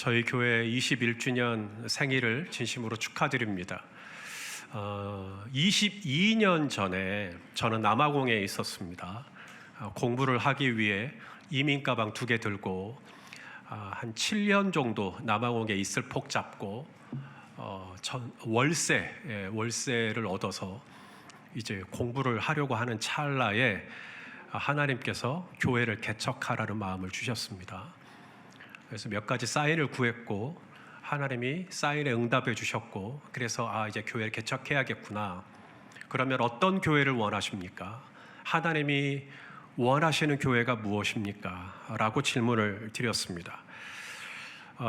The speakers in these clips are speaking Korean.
저희 교회 21주년 생일을 진심으로 축하드립니다. 22년 전에 저는 남아공에 있었습니다. 공부를 하기 위해 이민 가방 2개 들고 한 7년 정도 남아공에 있을 폭 잡고 월세를 얻어서 이제 공부를 하려고 하는 찰나에 하나님께서 교회를 개척하라는 마음을 주셨습니다. 그래서 몇 가지 사인을 구했고 하나님이 사인에 응답해 주셨고, 그래서 이제 교회를 개척해야겠구나. 그러면 어떤 교회를 원하십니까? 하나님이 원하시는 교회가 무엇입니까? 라고 질문을 드렸습니다.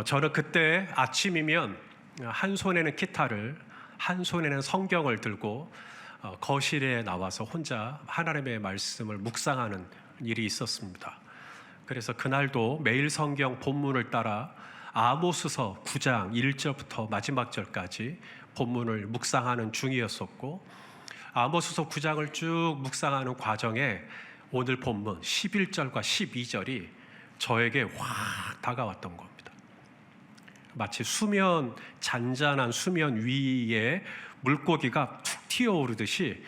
저는 그때 아침이면 한 손에는 기타를, 한 손에는 성경을 들고 거실에 나와서 혼자 하나님의 말씀을 묵상하는 일이 있었습니다. 그래서 그날도 매일 성경 본문을 따라 아모스서 9장 1절부터 마지막 절까지 본문을 묵상하는 중이었었고, 아모스서 9장을 쭉 묵상하는 과정에 오늘 본문 11절과 12절이 저에게 확 다가왔던 겁니다. 마치 잔잔한 수면 위에 물고기가 툭 튀어오르듯이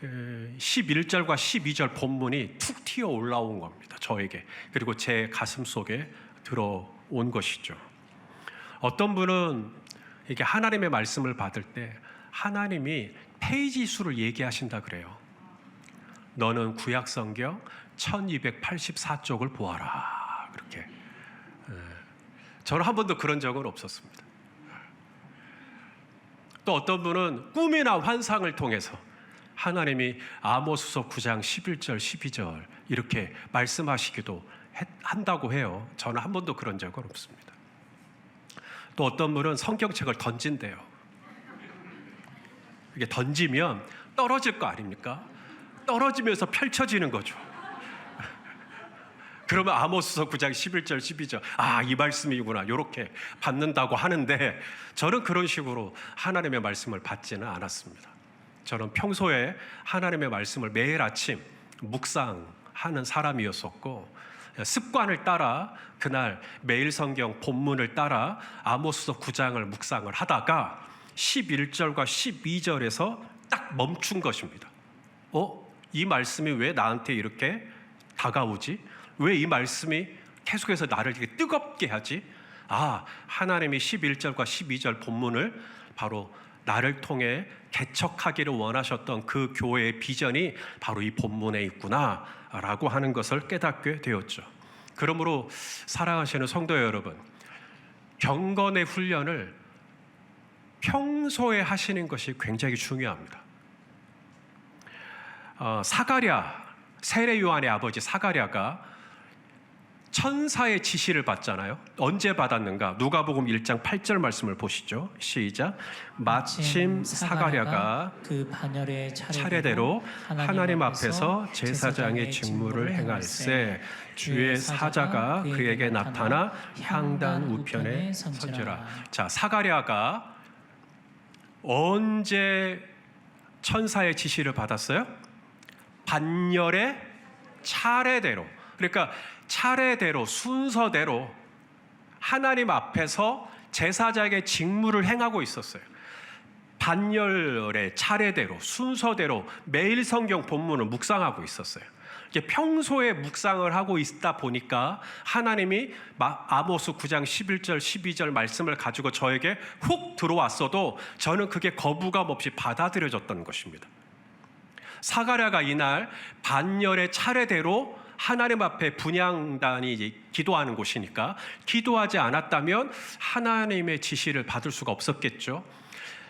11절과 12절 본문이 툭 튀어 올라온 겁니다, 저에게. 그리고 제 가슴 속에 들어온 것이죠. 어떤 분은 이게 하나님의 말씀을 받을 때 하나님이 페이지 수를 얘기하신다 그래요. 너는 구약 성경 1284쪽을 보아라, 그렇게. 저는 한 번도 그런 적은 없었습니다. 또 어떤 분은 꿈이나 환상을 통해서 하나님이 아모스서 9장 11절 12절 이렇게 말씀하시기도 한다고 해요. 저는 한 번도 그런 적은 없습니다. 또 어떤 분은 성경책을 던진대요. 이게 던지면 떨어질 거 아닙니까? 떨어지면서 펼쳐지는 거죠. 그러면 아모스서 9장 11절 12절 이 말씀이구나, 이렇게 받는다고 하는데, 저는 그런 식으로 하나님의 말씀을 받지는 않았습니다. 저는 평소에 하나님의 말씀을 매일 아침 묵상하는 사람이었었고, 습관을 따라 그날 매일 성경 본문을 따라 아모스서 9장을 묵상을 하다가 11절과 12절에서 딱 멈춘 것입니다. 이 말씀이 왜 나한테 이렇게 다가오지? 왜 이 말씀이 계속해서 나를 이렇게 뜨겁게 하지? 하나님이 11절과 12절 본문을 바로 나를 통해 개척하기를 원하셨던 그 교회의 비전이 바로 이 본문에 있구나 라고 하는 것을 깨닫게 되었죠. 그러므로 사랑하시는 성도 여러분, 경건의 훈련을 평소에 하시는 것이 굉장히 중요합니다. 세례 요한의 아버지 사가랴가 천사의 지시를 받잖아요. 언제 받았는가? 누가복음 1장 8절 말씀을 보시죠. 시작. 마침 사가랴가 그 반열의 차례대로 하나님 앞에서 제사장의 직무를 행할세 주의 사자가 그에게 나타나 향단 우편에 선지라. 자, 사가랴가 언제 천사의 지시를 받았어요? 반열의 차례대로. 그러니까 차례대로, 순서대로 하나님 앞에서 제사장의 직무를 행하고 있었어요. 반열의 차례대로, 순서대로 매일 성경 본문을 묵상하고 있었어요. 평소에 묵상을 하고 있다 보니까 하나님이 아모스 9장 11절 12절 말씀을 가지고 저에게 훅 들어왔어도 저는 그게 거부감 없이 받아들여졌던 것입니다. 사가랴가 이날 반열의 차례대로 하나님 앞에 분향단이 기도하는 곳이니까 기도하지 않았다면 하나님의 지시를 받을 수가 없었겠죠.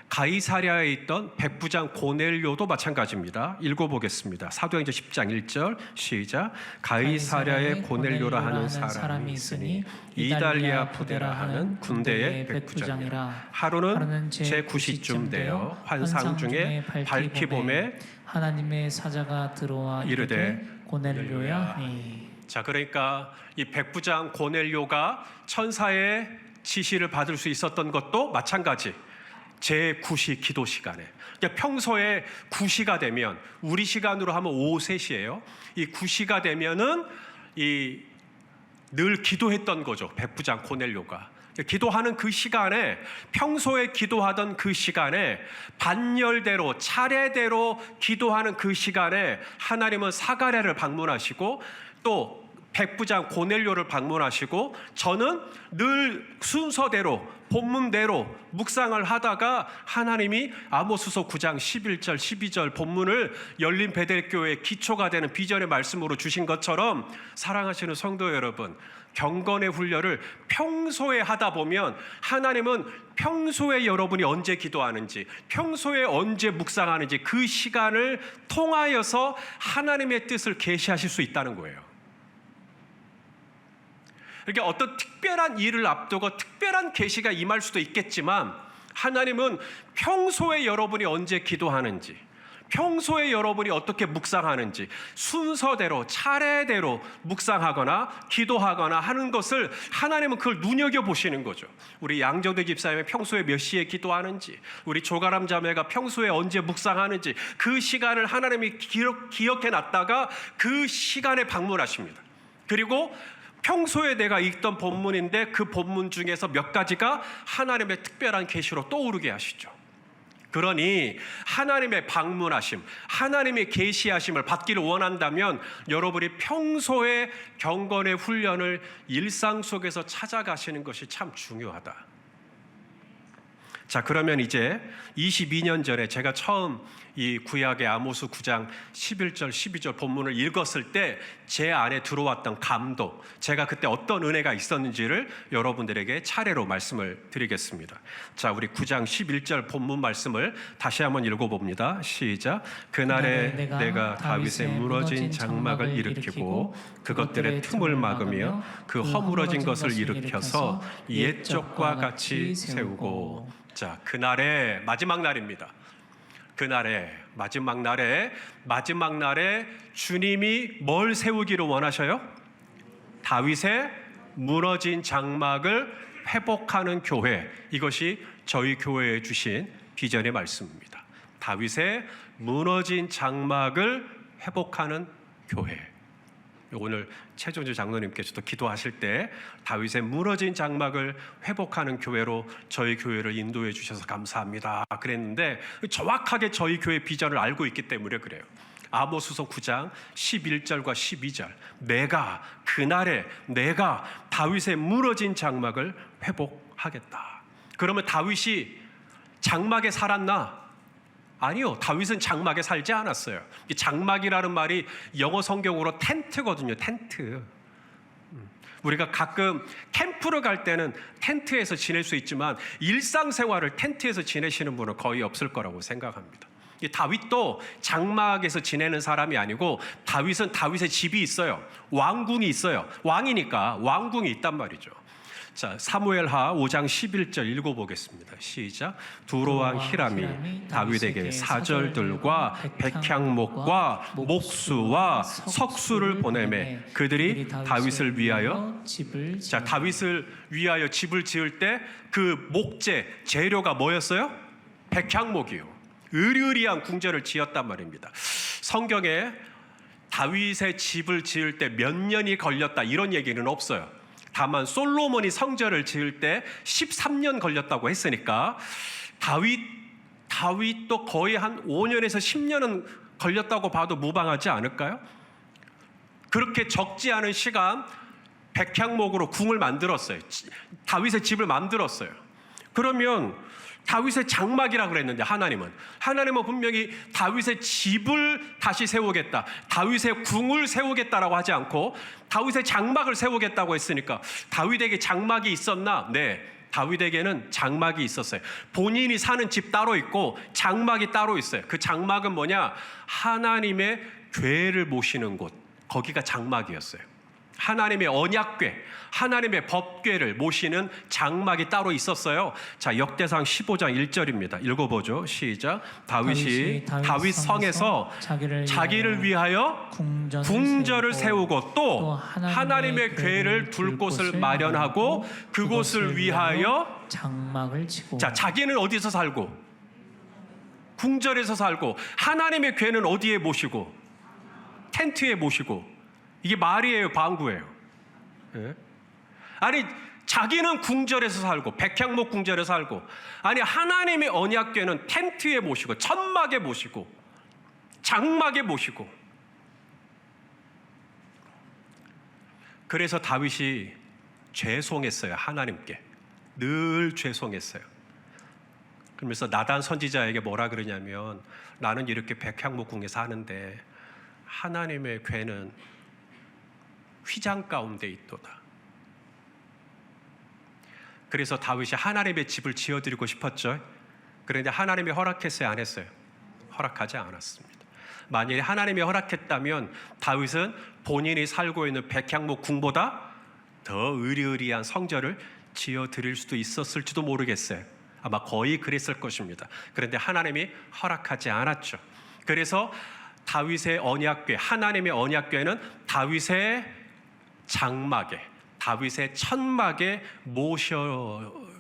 가이사랴에 있던 백부장 고넬료도 마찬가지입니다. 읽어보겠습니다. 사도행전 10장 1절 시작. 가이사랴에 고넬료라 하는 사람이 있으니 이달리아 부대라 하는 군대의 백부장이라. 하루는 제9시쯤 되어 환상 중에 밝히 봄에 하나님의 사자가 들어와 이르되 고넬료야. 자, 그러니까 이 백부장 고넬료가 천사의 지시를 받을 수 있었던 것도 마찬가지. 제9시 기도 시간에. 그러니까 평소에 9시가 되면, 우리 시간으로 하면 오후 3시예요. 이 9시가 되면은 늘 기도했던 거죠, 백부장 고넬료가. 기도하는 그 시간에, 평소에 기도하던 그 시간에, 반열대로 차례대로 기도하는 그 시간에 하나님은 사가랴를 방문하시고 또 백부장 고넬료를 방문하시고, 저는 늘 순서대로 본문대로 묵상을 하다가 하나님이 아모스서 9장 11절 12절 본문을 열린 베델교회의 기초가 되는 비전의 말씀으로 주신 것처럼, 사랑하시는 성도 여러분, 경건의 훈련을 평소에 하다 보면 하나님은 평소에 여러분이 언제 기도하는지, 평소에 언제 묵상하는지 그 시간을 통하여서 하나님의 뜻을 계시하실 수 있다는 거예요. 그러니까 어떤 특별한 일을 앞두고 특별한 계시가 임할 수도 있겠지만, 하나님은 평소에 여러분이 언제 기도하는지, 평소에 여러분이 어떻게 묵상하는지 순서대로 차례대로 묵상하거나 기도하거나 하는 것을 하나님은 그걸 눈여겨보시는 거죠. 우리 양정대 집사님이 평소에 몇 시에 기도하는지, 우리 조가람 자매가 평소에 언제 묵상하는지 그 시간을 하나님이 기억해 놨다가 그 시간에 방문하십니다. 그리고 평소에 내가 읽던 본문인데 그 본문 중에서 몇 가지가 하나님의 특별한 계시로 떠오르게 하시죠. 그러니 하나님의 방문하심, 하나님의 계시하심을 받기를 원한다면 여러분이 평소에 경건의 훈련을 일상 속에서 찾아가시는 것이 참 중요하다. 자, 그러면 이제 22년 전에 제가 처음 이 구약의 아모스 9장 11절 12절 본문을 읽었을 때 제 안에 들어왔던 감동, 제가 그때 어떤 은혜가 있었는지를 여러분들에게 차례로 말씀을 드리겠습니다. 자, 우리 9장 11절 본문 말씀을 다시 한번 읽어봅니다. 시작. 그날에 내가 다윗의 무너진 장막을 일으키고 그것들의 틈을 막으며 그 허물어진 것을 일으켜서 옛적과 같이 세우고. 자, 그날의 마지막 날입니다. 그날에 마지막 날에 주님이 뭘 세우기를 원하셔요? 다윗의 무너진 장막을 회복하는 교회. 이것이 저희 교회에 주신 비전의 말씀입니다. 다윗의 무너진 장막을 회복하는 교회. 오늘 최종주 장로님께서도 기도하실 때 다윗의 무너진 장막을 회복하는 교회로 저희 교회를 인도해 주셔서 감사합니다 그랬는데, 정확하게 저희 교회 비전을 알고 있기 때문에 그래요. 아모스서 9장 11절과 12절, 그날에 내가 다윗의 무너진 장막을 회복하겠다. 그러면 다윗이 장막에 살았나? 아니요, 다윗은 장막에 살지 않았어요. 장막이라는 말이 영어 성경으로 텐트거든요. 텐트. 우리가 가끔 캠프를 갈 때는 텐트에서 지낼 수 있지만 일상생활을 텐트에서 지내시는 분은 거의 없을 거라고 생각합니다. 다윗도 장막에서 지내는 사람이 아니고, 다윗은 다윗의 집이 있어요. 왕궁이 있어요. 왕이니까 왕궁이 있단 말이죠. 자, 사무엘하 5장 11절 읽어보겠습니다. 시작. 두로왕 히람이 다윗에게 사절들과 백향목과 목수와 석수를 보내매 그들이 다윗을 위하여 다윗을 위하여 집을 지을 때 그 목재 재료가 뭐였어요? 백향목이요. 으리으리한 궁전을 지었단 말입니다. 성경에 다윗의 집을 지을 때 몇 년이 걸렸다 이런 얘기는 없어요. 다만 솔로몬이 성전을 지을 때 13년 걸렸다고 했으니까 다윗도 거의 한 5년에서 10년은 걸렸다고 봐도 무방하지 않을까요? 그렇게 적지 않은 시간 백향목으로 궁을 만들었어요. 다윗의 집을 만들었어요. 그러면 다윗의 장막이라고 그랬는데 하나님은 분명히 다윗의 집을 다시 세우겠다, 다윗의 궁을 세우겠다라고 하지 않고 다윗의 장막을 세우겠다고 했으니까, 다윗에게 장막이 있었나? 네, 다윗에게는 장막이 있었어요. 본인이 사는 집 따로 있고 장막이 따로 있어요. 그 장막은 뭐냐? 하나님의 궤를 모시는 곳, 거기가 장막이었어요. 하나님의 언약궤, 하나님의 법궤를 모시는 장막이 따로 있었어요. 자, 역대상 15장 1절입니다. 읽어보죠. 시작. 다윗이 다윗 성에서 자기를 위하여 궁전을 세우고 또 하나님의 궤를 둘 곳을 마련하고 그곳을 위하여 장막을 치고. 자, 자기는 어디서 살고? 궁전에서 살고, 하나님의 궤는 어디에 모시고? 텐트에 모시고. 이게 말이에요, 방구예요? 예? 아니, 자기는 궁전에서 살고 백향목 궁전에서 살고, 아니 하나님의 언약궤는 텐트에 모시고 천막에 모시고 장막에 모시고. 그래서 다윗이 죄송했어요. 하나님께 늘 죄송했어요. 그러면서 나단 선지자에게 뭐라 그러냐면, 나는 이렇게 백향목궁에 사는데 하나님의 궤는 휘장 가운데 있도다. 그래서 다윗이 하나님의 집을 지어드리고 싶었죠. 그런데 하나님이 허락했어요, 안 했어요? 허락하지 않았습니다. 만약에 하나님이 허락했다면 다윗은 본인이 살고 있는 백향목궁보다 더 의리의리한 성전을 지어드릴 수도 있었을지도 모르겠어요. 아마 거의 그랬을 것입니다. 그런데 하나님이 허락하지 않았죠. 그래서 다윗의 언약궤, 하나님의 언약궤는 다윗의 장막에, 다윗의 천막에 모실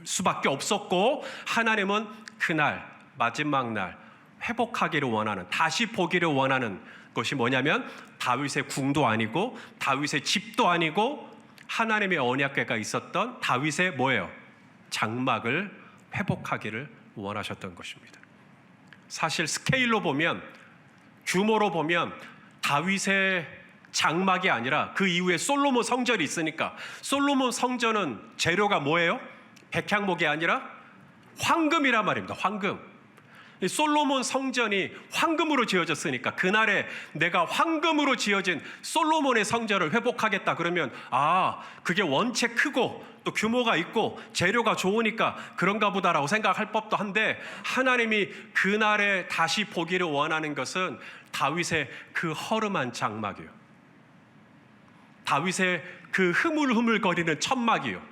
수밖에 없었고, 하나님은 그날 마지막 날 회복하기를 원하는, 다시 보기를 원하는 것이 뭐냐면 다윗의 궁도 아니고 다윗의 집도 아니고 하나님의 언약궤가 있었던 다윗의 뭐예요? 장막을 회복하기를 원하셨던 것입니다. 사실 스케일로 보면, 규모로 보면 다윗의 장막이 아니라 그 이후에 솔로몬 성전이 있으니까, 솔로몬 성전은 재료가 뭐예요? 백향목이 아니라 황금이란 말입니다. 황금. 솔로몬 성전이 황금으로 지어졌으니까 그날에 내가 황금으로 지어진 솔로몬의 성전을 회복하겠다 그러면, 그게 원체 크고 또 규모가 있고 재료가 좋으니까 그런가 보다라고 생각할 법도 한데, 하나님이 그날에 다시 보기를 원하는 것은 다윗의 그 허름한 장막이요, 다윗의 그 흐물흐물거리는 천막이요.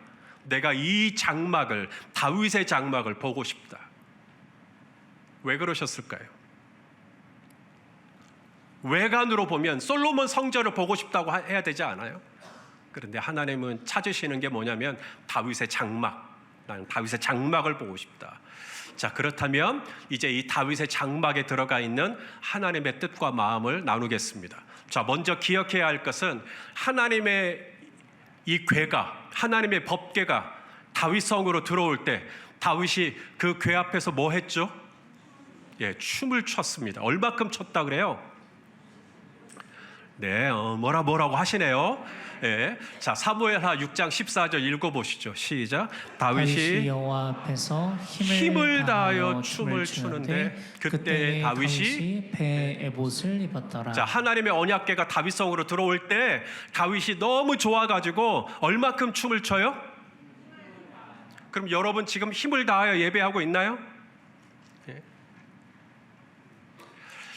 내가 이 장막을, 다윗의 장막을 보고 싶다. 왜 그러셨을까요? 외관으로 보면 솔로몬 성전을 보고 싶다고 해야 되지 않아요? 그런데 하나님은 찾으시는 게 뭐냐면 다윗의 장막. 나는 다윗의 장막을 보고 싶다. 자, 그렇다면 이제 이 다윗의 장막에 들어가 있는 하나님의 뜻과 마음을 나누겠습니다. 자, 먼저 기억해야 할 것은 하나님의 이 궤가, 하나님의 법궤가 다윗 성으로 들어올 때 다윗이 그 궤 앞에서 뭐 했죠? 춤을 췄습니다. 얼마큼 췄다 그래요? 네, 뭐라고 하시네요. 자, 사무엘하 6장 14절 읽어보시죠. 시작. 다윗이 여호와 앞에서 힘을 다하여 춤을 추는데 그때 다윗이 배 에봇을 입었더라. 자, 하나님의 언약궤가 다윗성으로 들어올 때 다윗이 너무 좋아가지고 얼마큼 춤을 춰요? 그럼 여러분 지금 힘을 다하여 예배하고 있나요?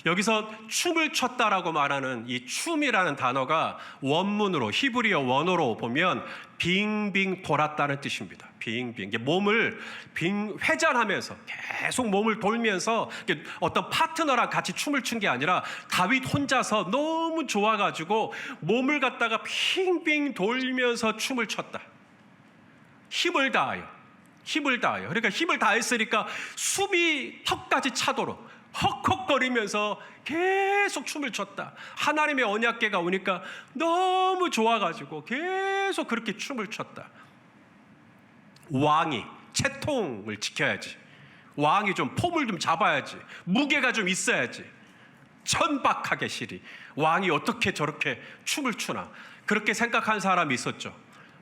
여기서 춤을 췄다라고 말하는 이 춤이라는 단어가 원문으로, 히브리어 원어로 보면 빙빙 돌았다는 뜻입니다. 빙빙. 몸을 회전하면서 계속 몸을 돌면서 어떤 파트너랑 같이 춤을 춘 게 아니라 다윗 혼자서 너무 좋아가지고 몸을 갖다가 빙빙 돌면서 춤을 췄다. 힘을 다하여. 그러니까 힘을 다했으니까 숨이 턱까지 차도록 헉헉거리면서 계속 춤을 췄다. 하나님의 언약궤가 오니까 너무 좋아가지고 계속 그렇게 춤을 췄다. 왕이 채통을 지켜야지. 왕이 좀 폼을 좀 잡아야지. 무게가 좀 있어야지. 천박하게 시리. 왕이 어떻게 저렇게 춤을 추나. 그렇게 생각한 사람이 있었죠.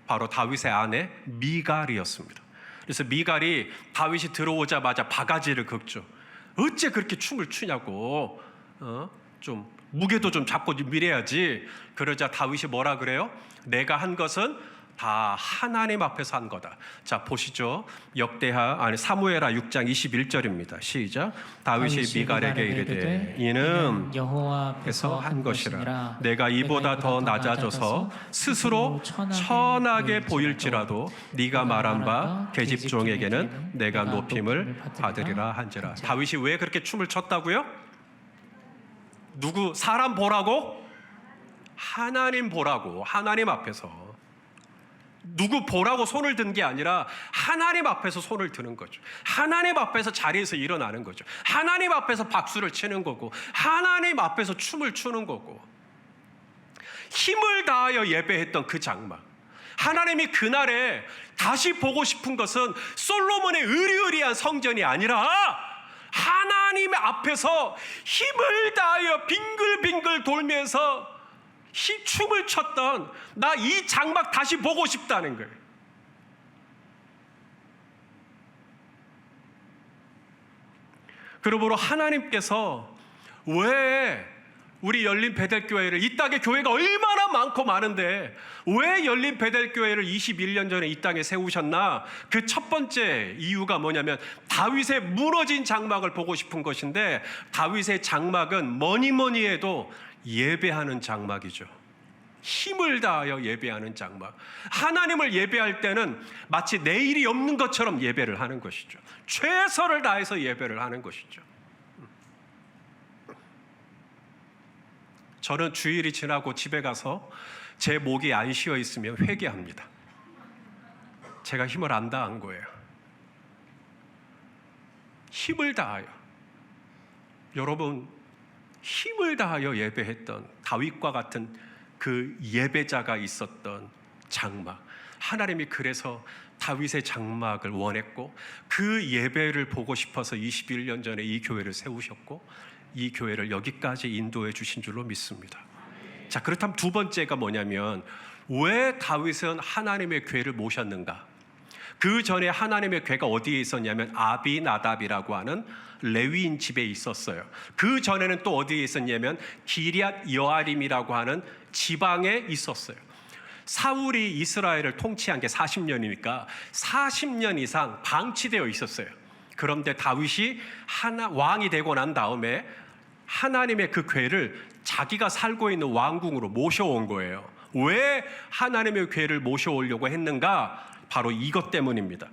바로 다윗의 아내 미갈이었습니다. 그래서 미갈이 다윗이 들어오자마자 바가지를 긁죠. 어째 그렇게 춤을 추냐고. 좀 무게도 좀 잡고 밀어야지. 그러자 다윗이 뭐라 그래요? 내가 한 것은 다 하나님 앞에서 한 거다. 자, 보시죠. 사무엘하 6장 21절입니다. 시작. 다윗이 미갈에게 이르되 이는 여호와 앞에서 한 것이라. 내가 이보다 더 낮아져서 스스로 천하게 보일지라도 네가 말한 바 계집종에게는 내가 높임을 받으리라 한지라. 다윗이 왜 그렇게 춤을 췄다고요? 누구? 사람 보라고? 하나님 보라고. 하나님 앞에서. 누구 보라고 손을 든 게 아니라 하나님 앞에서 손을 드는 거죠. 하나님 앞에서 자리에서 일어나는 거죠. 하나님 앞에서 박수를 치는 거고, 하나님 앞에서 춤을 추는 거고. 힘을 다하여 예배했던 그 장막, 하나님이 그날에 다시 보고 싶은 것은 솔로몬의 으리으리한 성전이 아니라 하나님 앞에서 힘을 다하여 빙글빙글 돌면서 춤을 췄던 나 이 장막 다시 보고 싶다는 거예요. 그러므로 하나님께서 왜 우리 열린 베델교회를, 이 땅에 교회가 얼마나 많고 많은데 왜 열린 베델교회를 21년 전에 이 땅에 세우셨나? 그 첫 번째 이유가 뭐냐면 다윗의 무너진 장막을 보고 싶은 것인데, 다윗의 장막은 뭐니 해도 예배하는 장막이죠. 힘을 다하여 예배하는 장막. 하나님을 예배할 때는 마치 내일이 없는 것처럼 예배를 하는 것이죠. 최선을 다해서 예배를 하는 것이죠. 저는 주일이 지나고 집에 가서 제 목이 안 쉬어 있으면 회개합니다. 제가 힘을 안 다한 거예요. 힘을 다하여. 여러분, 힘을 다하여 예배했던 다윗과 같은 그 예배자가 있었던 장막. 하나님이 그래서 다윗의 장막을 원했고 그 예배를 보고 싶어서 21년 전에 이 교회를 세우셨고 이 교회를 여기까지 인도해 주신 줄로 믿습니다. 자, 그렇다면 두 번째가 뭐냐면 왜 다윗은 하나님의 궤를 모셨는가? 그 전에 하나님의 궤가 어디에 있었냐면 아비나답이라고 하는 레위인 집에 있었어요. 그 전에는 또 어디에 있었냐면 기럇 여아림이라고 하는 지방에 있었어요. 사울이 이스라엘을 통치한 게 40년이니까 40년 이상 방치되어 있었어요. 그런데 다윗이 왕이 되고 난 다음에 하나님의 그 궤를 자기가 살고 있는 왕궁으로 모셔온 거예요. 왜 하나님의 궤를 모셔오려고 했는가? 바로 이것 때문입니다.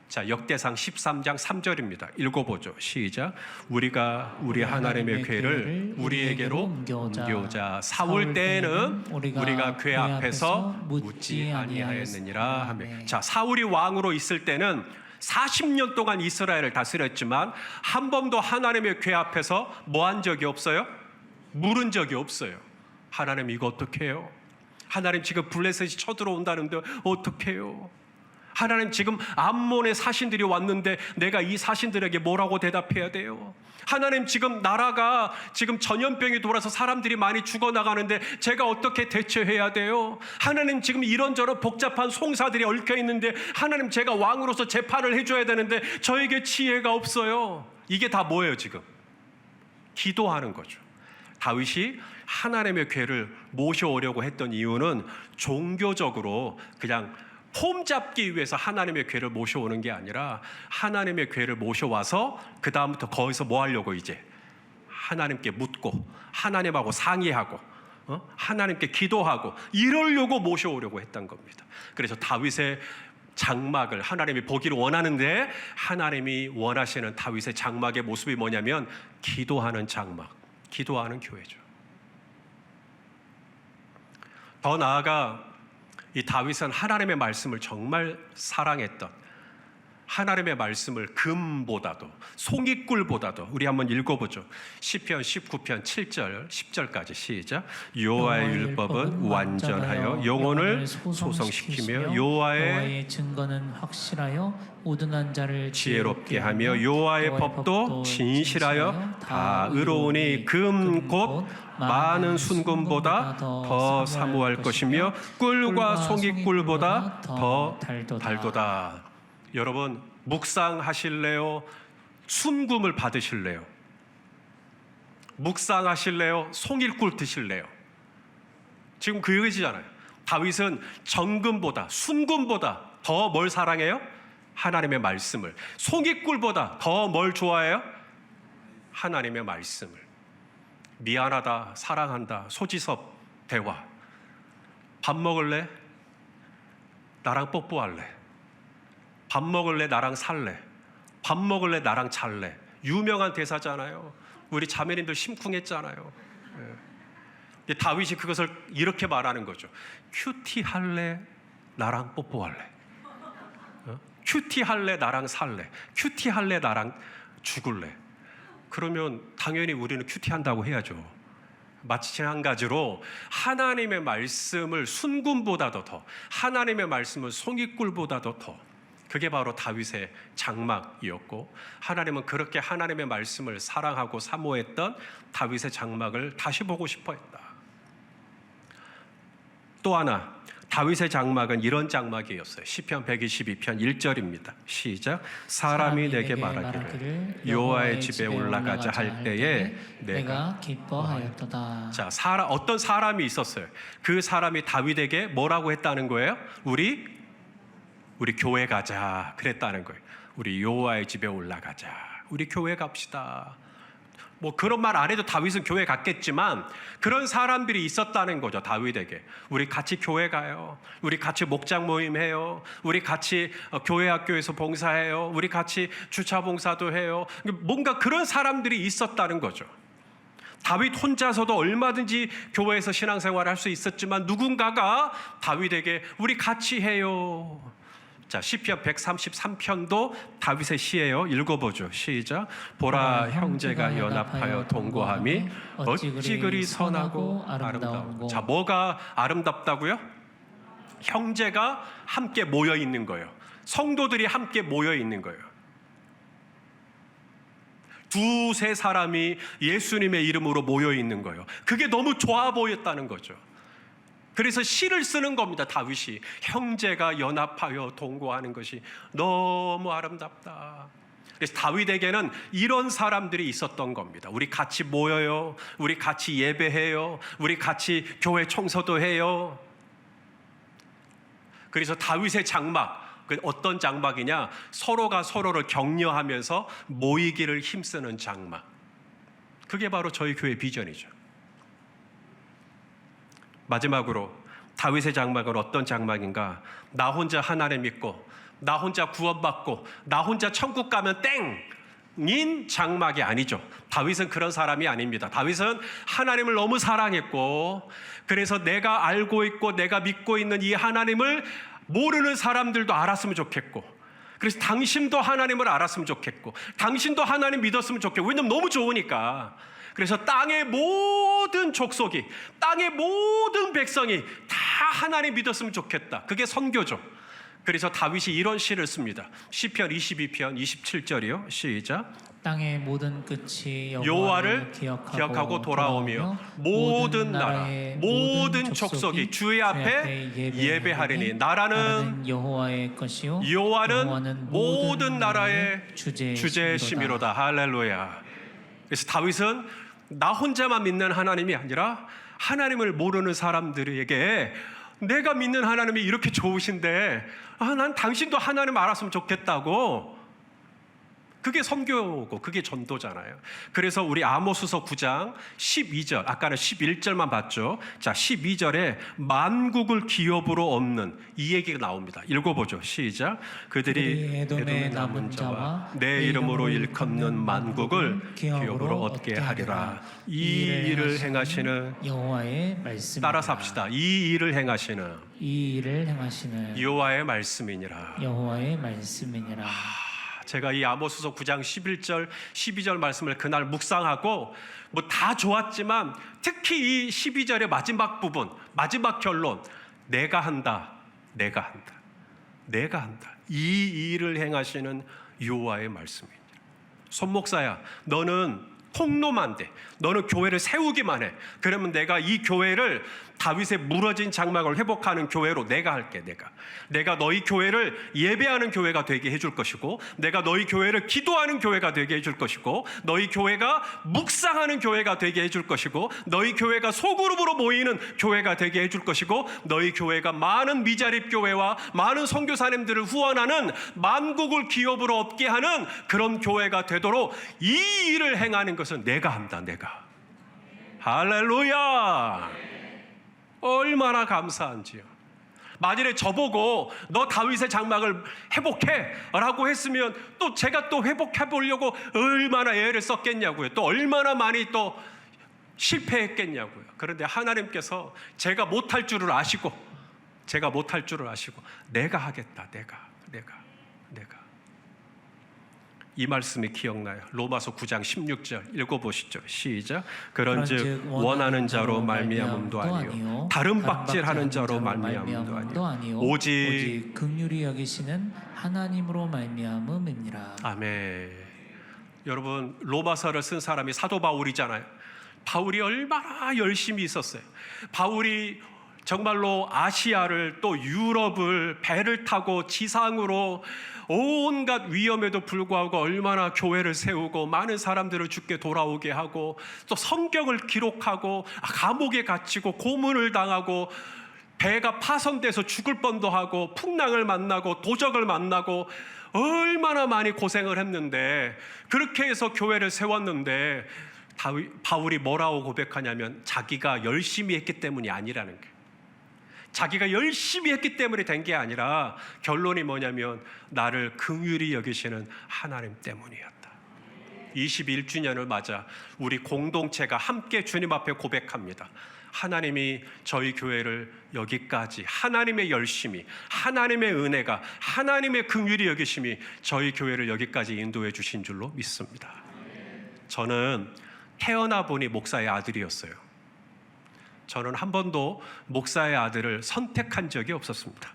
자, 역대상 13장 3절입니다. 읽어보죠. 시작. 우리가 우리 하나님의 궤를 우리에게로 옮겨오자. 사울 때에는 우리가 궤 앞에서 묻지 아니하였느니라 하며. 자, 사울이 왕으로 있을 때는 40년 동안 이스라엘을 다스렸지만 한 번도 하나님의 궤 앞에서 뭐 한 적이 없어요? 물은 적이 없어요. 하나님 이거 어떻게 해요? 하나님 지금 블레셋이 쳐들어온다는데 어떻게 해요? 하나님 지금 암몬의 사신들이 왔는데 내가 이 사신들에게 뭐라고 대답해야 돼요? 하나님 지금 나라가 지금 전염병이 돌아서 사람들이 많이 죽어나가는데 제가 어떻게 대처해야 돼요? 하나님 지금 이런저런 복잡한 송사들이 얽혀 있는데 하나님 제가 왕으로서 재판을 해줘야 되는데 저에게 지혜가 없어요. 이게 다 뭐예요 지금? 기도하는 거죠. 다윗이 하나님의 궤를 모셔오려고 했던 이유는 종교적으로 그냥 폼 잡기 위해서 하나님의 궤를 모셔오는 게 아니라 하나님의 궤를 모셔와서 그 다음부터 거기서 뭐 하려고 이제 하나님께 묻고 하나님하고 상의하고 하나님께 기도하고 이러려고 모셔오려고 했던 겁니다. 그래서 다윗의 장막을 하나님이 보기를 원하는데 하나님이 원하시는 다윗의 장막의 모습이 뭐냐면 기도하는 장막, 기도하는 교회죠. 더 나아가 이 다윗은 하나님의 말씀을 정말 사랑했던, 하나님의 말씀을 금보다도 송이꿀보다도, 우리 한번 읽어보죠. 시편 19편 7절 10절까지 시작. 여호와의 율법은 완전하여 영혼을 소성시키며 여호와의 증거는 확실하여 우둔한 자를 지혜롭게 하며 여호와의 법도 진실하여 다 의로우니 금 곧 많은 순금보다 더 사모할 것이며 꿀과 송이꿀보다 더 달도다. 여러분 묵상하실래요? 순금을 받으실래요? 묵상하실래요? 송이꿀 드실래요? 지금 그 얘기잖아요. 다윗은 정금보다 순금보다 더 뭘 사랑해요? 하나님의 말씀을. 송이꿀보다 더 뭘 좋아해요? 하나님의 말씀을. 미안하다, 사랑한다, 소지섭 대화. 밥 먹을래? 나랑 뽀뽀할래? 밥 먹을래? 나랑 살래? 밥 먹을래? 나랑 잘래? 유명한 대사잖아요. 우리 자매님들 심쿵했잖아요. 예. 다윗이 그것을 이렇게 말하는 거죠. 큐티 할래? 나랑 뽀뽀할래? 큐티 할래? 나랑 살래? 큐티 할래? 나랑 죽을래? 그러면 당연히 우리는 큐티 한다고 해야죠. 마찬가지로 하나님의 말씀을 순금보다도 더, 하나님의 말씀을 송이꿀보다도 더, 그게 바로 다윗의 장막이었고, 하나님은 그렇게 하나님의 말씀을 사랑하고 사모했던 다윗의 장막을 다시 보고 싶어 했다. 또 하나, 다윗의 장막은 이런 장막이었어요. 시편 122편 1절입니다. 시작. 사람이 내게 말하기를 여호와의 집에 올라가자 할 때에 내가 기뻐하였도다. 자, 어떤 사람이 있었어요. 그 사람이 다윗에게 뭐라고 했다는 거예요? 우리 교회 가자 그랬다는 거예요. 우리 여호와의 집에 올라가자. 우리 교회 갑시다. 뭐 그런 말 안 해도 다윗은 교회 갔겠지만 그런 사람들이 있었다는 거죠. 다윗에게 우리 같이 교회 가요. 우리 같이 목장 모임 해요. 우리 같이 교회 학교에서 봉사해요. 우리 같이 주차 봉사도 해요. 뭔가 그런 사람들이 있었다는 거죠. 다윗 혼자서도 얼마든지 교회에서 신앙생활을 할 수 있었지만 누군가가 다윗에게 우리 같이 해요. 자, 시편 133편도 다윗의 시예요. 읽어보죠. 시작. 보라, 형제가 연합하여 동거함이 어찌 그리 선하고 아름다운고. 자, 뭐가 아름답다고요? 형제가 함께 모여 있는 거예요. 성도들이 함께 모여 있는 거예요. 두세 사람이 예수님의 이름으로 모여 있는 거예요. 그게 너무 좋아 보였다는 거죠. 그래서 시를 쓰는 겁니다. 다윗이 형제가 연합하여 동거하는 것이 너무 아름답다. 그래서 다윗에게는 이런 사람들이 있었던 겁니다. 우리 같이 모여요. 우리 같이 예배해요. 우리 같이 교회 청소도 해요. 그래서 다윗의 장막, 어떤 장막이냐? 서로가 서로를 격려하면서 모이기를 힘쓰는 장막. 그게 바로 저희 교회 비전이죠. 마지막으로 다윗의 장막은 어떤 장막인가? 나 혼자 하나님 믿고, 나 혼자 구원받고, 나 혼자 천국 가면 땡인 장막이 아니죠. 다윗은 그런 사람이 아닙니다. 다윗은 하나님을 너무 사랑했고, 그래서 내가 알고 있고 내가 믿고 있는 이 하나님을 모르는 사람들도 알았으면 좋겠고, 그래서 당신도 하나님을 알았으면 좋겠고, 당신도 하나님 믿었으면 좋겠고, 왜냐면 너무 좋으니까. 그래서 땅의 모든 족속이, 땅의 모든 백성이 다 하나님 믿었으면 좋겠다. 그게 선교죠. 그래서 다윗이 이런 시를 씁니다. 시편 22편 27절이요. 시작. 땅의 모든 끝이 여호와를 기억하고 돌아오며 모든 나라, 모든 족속이 주의 앞에 예배하리니. 나라는 여호와의 것이요 여호와는 모든 나라의 주제심이로다. 할렐루야. 그래서 다윗은 나 혼자만 믿는 하나님이 아니라 하나님을 모르는 사람들에게 내가 믿는 하나님이 이렇게 좋으신데 난 당신도 하나님 알았으면 좋겠다고. 그게 선교고 그게 전도잖아요. 그래서 우리 아모스서 9장 12절, 아까는 11절만 봤죠. 자, 12절에 만국을 기업으로 얻는 이 얘기가 나옵니다. 읽어보죠. 시작. 그들이 에돔의 남은 자와 내 이름으로 일컫는 만국을 기업으로 얻게 하리라. 이 일을 행하시는 여호와의 말씀. 따라서 합시다. 이 일을 행하시는 여호와의 말씀이니라. 여호와의 말씀이니라. 제가 이 아모스서 9장 11절, 12절 말씀을 그날 묵상하고 뭐 다 좋았지만 특히 이 12절의 마지막 부분, 마지막 결론, 내가 한다. 이 일을 행하시는 여호와의 말씀입니다. 손 목사야, 너는 통로만 돼. 너는 교회를 세우기만 해. 그러면 내가 이 교회를 다윗의 무너진 장막을 회복하는 교회로 내가 할게. 내가 너희 교회를 예배하는 교회가 되게 해줄 것이고, 내가 너희 교회를 기도하는 교회가 되게 해줄 것이고, 너희 교회가 묵상하는 교회가 되게 해줄 것이고, 너희 교회가 소그룹으로 모이는 교회가 되게 해줄 것이고, 너희 교회가 많은 미자립 교회와 많은 선교사님들을 후원하는 만국을 기업으로 얻게 하는 그런 교회가 되도록 이 일을 행하는 것은 내가 한다. 할렐루야. 얼마나 감사한지요. 만일에 저보고 너 다윗의 장막을 회복해 라고 했으면 또 제가 또 회복해 보려고 얼마나 애를 썼겠냐고요. 또 얼마나 많이 또 실패했겠냐고요. 그런데 하나님께서 제가 못할 줄을 아시고 내가 하겠다. 내가 이 말씀이 기억나요. 로마서 9장 16절 읽어보시죠. 시작. 그런즉 원하는 자로 말미암음도 아니요 다른 박질하는 자로 말미암음도 아니요 오직 긍휼히 여기시는 하나님으로 말미암음이니라. 아멘. 여러분, 로마서를 쓴 사람이 사도 바울이잖아요. 바울이 얼마나 열심히 있었어요. 바울이 정말로 아시아를 또 유럽을 배를 타고 지상으로 온갖 위험에도 불구하고 얼마나 교회를 세우고 많은 사람들을 주께 돌아오게 하고 또 성경을 기록하고 감옥에 갇히고 고문을 당하고 배가 파손돼서 죽을 뻔도 하고 풍랑을 만나고 도적을 만나고 얼마나 많이 고생을 했는데, 그렇게 해서 교회를 세웠는데 바울이 뭐라고 고백하냐면 자기가 열심히 했기 때문이 아니라는 거예요. 자기가 열심히 했기 때문에 된 게 아니라 결론이 뭐냐면 나를 긍휼히 여기시는 하나님 때문이었다. 21주년을 맞아 우리 공동체가 함께 주님 앞에 고백합니다. 하나님이 저희 교회를 여기까지, 하나님의 열심이, 하나님의 은혜가, 하나님의 긍휼히 여기심이 저희 교회를 여기까지 인도해 주신 줄로 믿습니다. 저는 태어나 보니 목사의 아들이었어요. 저는 한 번도 목사의 아들을 선택한 적이 없었습니다.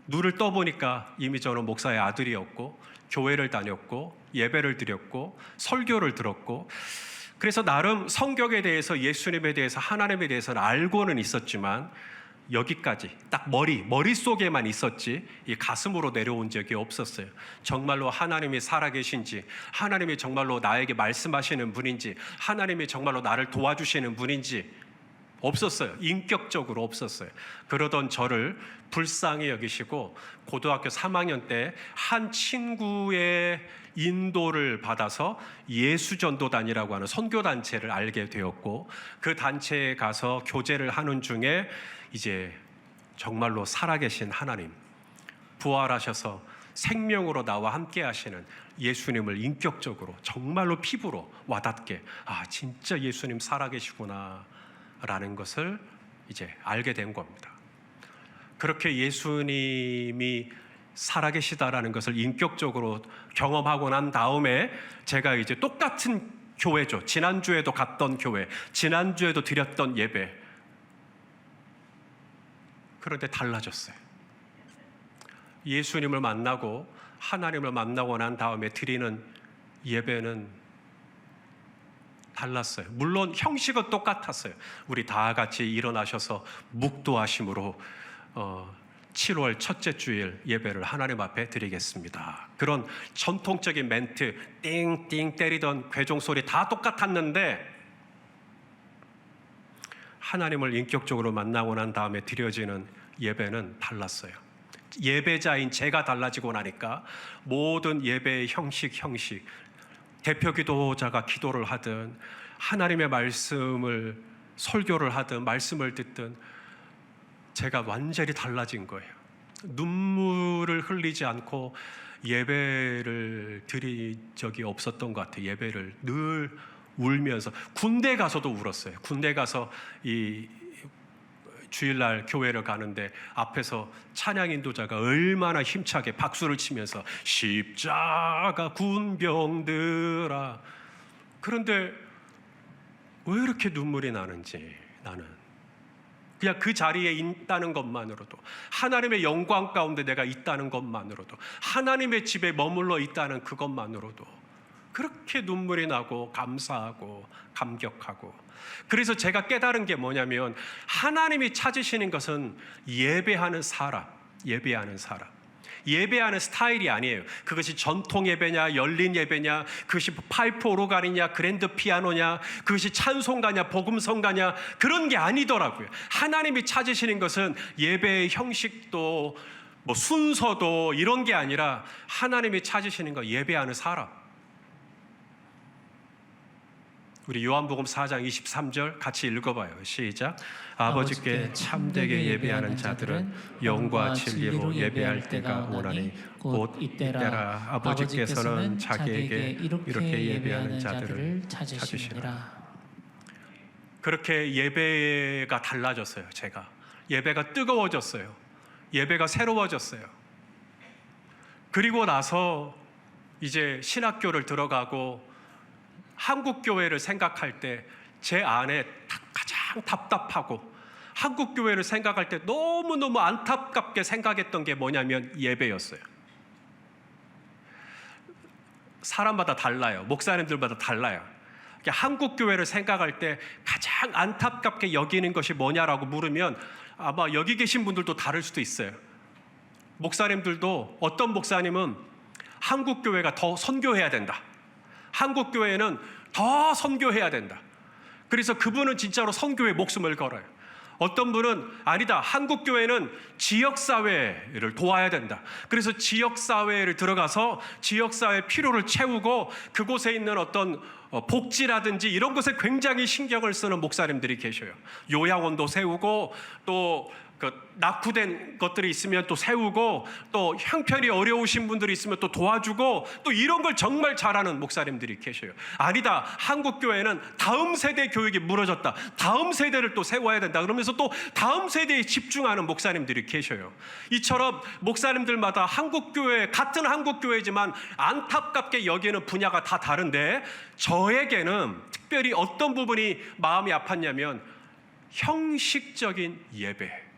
눈을 떠보니까 이미 저는 목사의 아들이었고 교회를 다녔고 예배를 드렸고 설교를 들었고, 그래서 나름 성경에 대해서, 예수님에 대해서, 하나님에 대해서는 알고는 있었지만 여기까지 딱 머릿속에만 있었지 이 가슴으로 내려온 적이 없었어요. 정말로 하나님이 살아계신지, 하나님이 정말로 나에게 말씀하시는 분인지, 하나님이 정말로 나를 도와주시는 분인지 없었어요. 인격적으로 없었어요. 그러던 저를 불쌍히 여기시고 고등학교 3학년 때 한 친구의 인도를 받아서 예수전도단이라고 하는 선교단체를 알게 되었고, 그 단체에 가서 교제를 하는 중에 이제 정말로 살아계신 하나님, 부활하셔서 생명으로 나와 함께 하시는 예수님을 인격적으로 정말로 피부로 와닿게, 진짜 예수님 살아계시구나 라는 것을 이제 알게 된 겁니다. 그렇게 예수님이 살아계시다라는 것을 인격적으로 경험하고 난 다음에 제가 이제 똑같은 교회죠. 지난주에도 갔던 교회, 지난주에도 드렸던 예배. 그런데 달라졌어요. 예수님을 만나고 하나님을 만나고 난 다음에 드리는 예배는 달랐어요. 물론 형식은 똑같았어요. 우리 다 같이 일어나셔서 묵도하심으로 7월 첫째 주일 예배를 하나님 앞에 드리겠습니다. 그런 전통적인 멘트, 띵띵 때리던 괴종 소리 다 똑같았는데 하나님을 인격적으로 만나고 난 다음에 드려지는 예배는 달랐어요. 예배자인 제가 달라지고 나니까 모든 예배의 형식, 대표 기도자가 기도를 하든 하나님의 말씀을 설교를 하든 말씀을 듣든 제가 완전히 달라진 거예요. 눈물을 흘리지 않고 예배를 드린 적이 없었던 것 같아요. 예배를 늘 울면서, 군대 가서도 울었어요. 군대 가서 이 주일날 교회를 가는데 앞에서 찬양 인도자가 얼마나 힘차게 박수를 치면서 십자가 군병들아, 그런데 왜 이렇게 눈물이 나는지, 나는 그냥 그 자리에 있다는 것만으로도, 하나님의 영광 가운데 내가 있다는 것만으로도, 하나님의 집에 머물러 있다는 그것만으로도 그렇게 눈물이 나고 감사하고 감격하고. 그래서 제가 깨달은 게 뭐냐면 하나님이 찾으시는 것은 예배하는 사람, 예배하는 스타일이 아니에요. 그것이 전통 예배냐, 열린 예배냐, 그것이 파이프 오르간이냐, 그랜드 피아노냐, 그것이 찬송가냐, 복음성가냐, 그런 게 아니더라고요. 하나님이 찾으시는 것은 예배의 형식도 순서도 이런 게 아니라 하나님이 찾으시는 거 예배하는 사람. 우리 요한복음 4장 23절 같이 읽어봐요. 시작. 아버지께 참되게 예배하는 자들은 영과 진리로 예배할 때가 오나니 곧 이때라. 아버지께서는 자기에게 이렇게 예배하는 자들을 찾으시니라. 그렇게 예배가 달라졌어요. 제가 예배가 뜨거워졌어요. 예배가 새로워졌어요. 그리고 나서 이제 신학교를 들어가고 한국 교회를 생각할 때 제 안에 가장 답답하고 한국 교회를 생각할 때 너무너무 안타깝게 생각했던 게 뭐냐면 예배였어요. 사람마다 달라요. 목사님들마다 달라요. 한국 교회를 생각할 때 가장 안타깝게 여기는 것이 뭐냐라고 물으면 아마 여기 계신 분들도 다를 수도 있어요. 목사님들도 어떤 목사님은 한국 교회가 더 선교해야 된다. 한국 교회는 더 선교해야 된다. 그래서 그분은 진짜로 선교에 목숨을 걸어요. 어떤 분은 아니다. 한국 교회는 지역 사회를 도와야 된다. 그래서 지역 사회를 들어가서 지역 사회 필요를 채우고 그곳에 있는 어떤 복지라든지 이런 것에 굉장히 신경을 쓰는 목사님들이 계셔요. 요양원도 세우고 또 낙후된 것들이 있으면 또 세우고 또 형편이 어려우신 분들이 있으면 또 도와주고 또 이런 걸 정말 잘하는 목사님들이 계셔요. 아니다. 한국 교회는 다음 세대 교육이 무너졌다. 다음 세대를 또 세워야 된다. 그러면서 또 다음 세대에 집중하는 목사님들이 계셔요. 이처럼 목사님들마다 한국 교회 같은 한국 교회지만 안타깝게 여기는 분야가 다 다른데 저에게는 특별히 어떤 부분이 마음이 아팠냐면 형식적인 예배.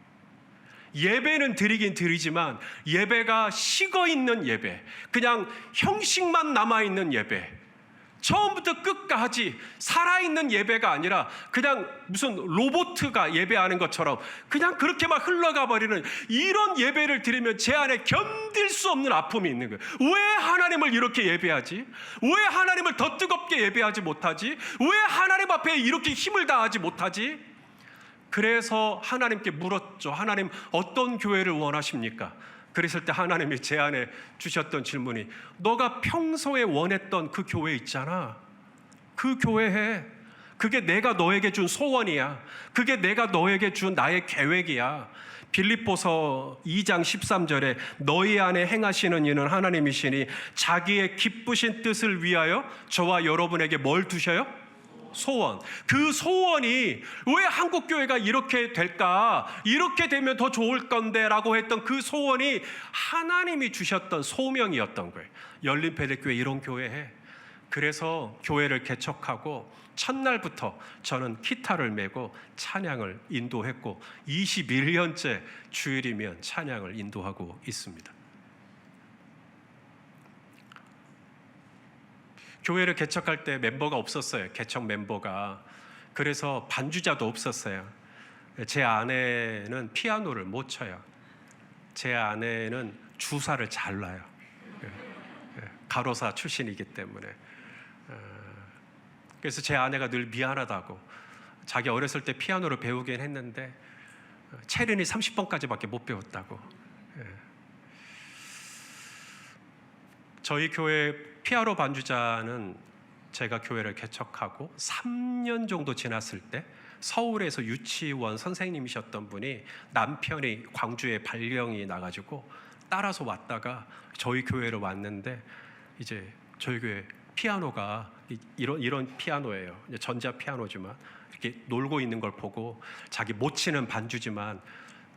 예배는 드리긴 드리지만 예배가 식어 있는 예배, 그냥 형식만 남아있는 예배, 처음부터 끝까지 살아있는 예배가 아니라 그냥 무슨 로봇가 예배하는 것처럼 그냥 그렇게만 흘러가 버리는 이런 예배를 드리면 제 안에 견딜 수 없는 아픔이 있는 거예요. 왜 하나님을 이렇게 예배하지? 왜 하나님을 더 뜨겁게 예배하지 못하지? 왜 하나님 앞에 이렇게 힘을 다하지 못하지? 그래서 하나님께 물었죠. 하나님 어떤 교회를 원하십니까? 그랬을 때 하나님이 제 안에 주셨던 질문이 너가 평소에 원했던 그 교회 있잖아. 그 교회 해. 그게 내가 너에게 준 소원이야. 그게 내가 너에게 준 나의 계획이야. 빌립보서 2장 13절에 너희 안에 행하시는 이는 하나님이시니 자기의 기쁘신 뜻을 위하여 저와 여러분에게 뭘 두셔요? 소원. 그 소원이 왜 한국교회가 이렇게 될까? 이렇게 되면 더 좋을 건데 라고 했던 그 소원이 하나님이 주셨던 소명이었던 거예요. 열린배들교회 이런 교회 해. 그래서 교회를 개척하고 첫날부터 저는 기타를 메고 찬양을 인도했고 21년째 주일이면 찬양을 인도하고 있습니다. 교회를 개척할 때 멤버가 없었어요. 개척 멤버가. 그래서 반주자도 없었어요. 제 아내는 피아노를 못 쳐요. 제 아내는 주사를 잘 놔요. 가로사 출신이기 때문에. 그래서 제 아내가 늘 미안하다고 자기 어렸을 때 피아노를 배우긴 했는데 체르니 30번까지밖에 못 배웠다고. 저희 교회 피아노 반주자는 제가 교회를 개척하고 3년 정도 지났을 때 서울에서 유치원 선생님이셨던 분이 남편이 광주에 발령이 나가지고 따라서 왔다가 저희 교회로 왔는데 이제 저희 교회 피아노가 이런 피아노예요. 전자 피아노지만 이렇게 놀고 있는 걸 보고 자기 못 치는 반주지만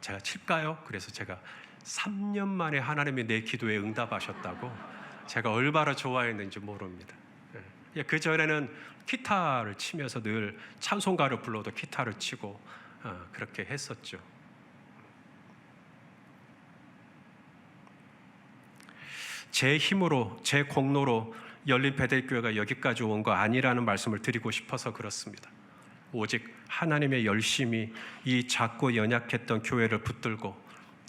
제가 칠까요? 그래서 제가 3년 만에 하나님이 내 기도에 응답하셨다고 제가 얼마나 좋아했는지 모릅니다. 그 전에는 기타를 치면서 늘 찬송가를 불러도 기타를 치고 그렇게 했었죠. 제 힘으로 제 공로로 열린 베델교회가 여기까지 온 거 아니라는 말씀을 드리고 싶어서 그렇습니다. 오직 하나님의 열심히 이 작고 연약했던 교회를 붙들고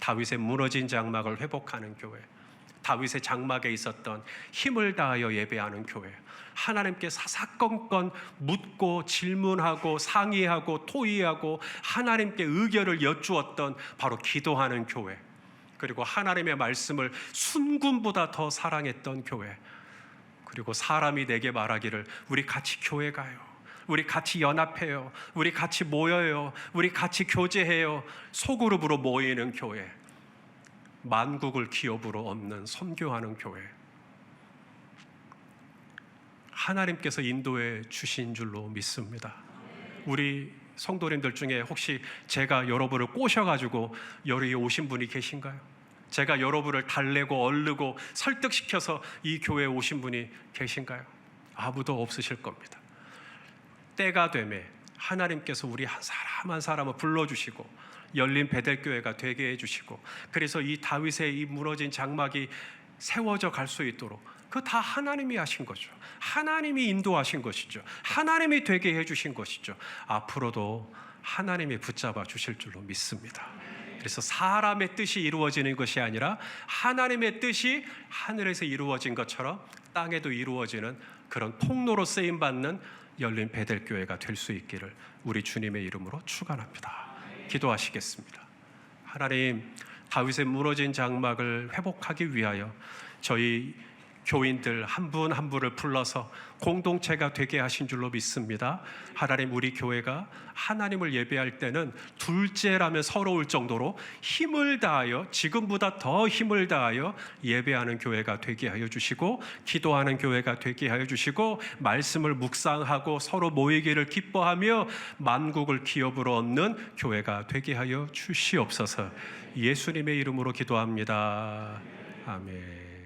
다윗의 무너진 장막을 회복하는 교회, 다윗의 장막에 있었던 힘을 다하여 예배하는 교회, 하나님께 사사건건 묻고 질문하고 상의하고 토의하고 하나님께 의견을 여쭈었던 바로 기도하는 교회, 그리고 하나님의 말씀을 순금보다 더 사랑했던 교회, 그리고 사람이 내게 말하기를 우리 같이 교회 가요, 우리 같이 연합해요, 우리 같이 모여요, 우리 같이 교제해요, 소그룹으로 모이는 교회, 만국을 기업으로 얻는 선교하는 교회, 하나님께서 인도해 주신 줄로 믿습니다. 우리 성도님들 중에 혹시 제가 여러분을 꼬셔가지고 여기 오신 분이 계신가요? 제가 여러분을 달래고 얼르고 설득시켜서 이 교회에 오신 분이 계신가요? 아무도 없으실 겁니다. 때가 되매 하나님께서 우리 한 사람 한 사람을 불러주시고 열린 베델교회가 되게 해주시고, 그래서 이 다윗의 이 무너진 장막이 세워져 갈 수 있도록 그 다 하나님이 하신 거죠. 하나님이 인도하신 것이죠. 하나님이 되게 해주신 것이죠. 앞으로도 하나님이 붙잡아 주실 줄로 믿습니다. 그래서 사람의 뜻이 이루어지는 것이 아니라 하나님의 뜻이 하늘에서 이루어진 것처럼 땅에도 이루어지는 그런 통로로 쓰임받는 열린 베델교회가 될 수 있기를 우리 주님의 이름으로 축원합니다. 기도하시겠습니다. 하나님, 다윗의 무너진 장막을 회복하기 위하여 저희 교인들 한 분 한 분을 불러서 공동체가 되게 하신 줄로 믿습니다. 하나님, 우리 교회가 하나님을 예배할 때는 둘째라면 서러울 정도로 힘을 다하여, 지금보다 더 힘을 다하여 예배하는 교회가 되게 하여 주시고, 기도하는 교회가 되게 하여 주시고, 말씀을 묵상하고 서로 모이기를 기뻐하며 만국을 기업으로 얻는 교회가 되게 하여 주시옵소서. 예수님의 이름으로 기도합니다. 아멘.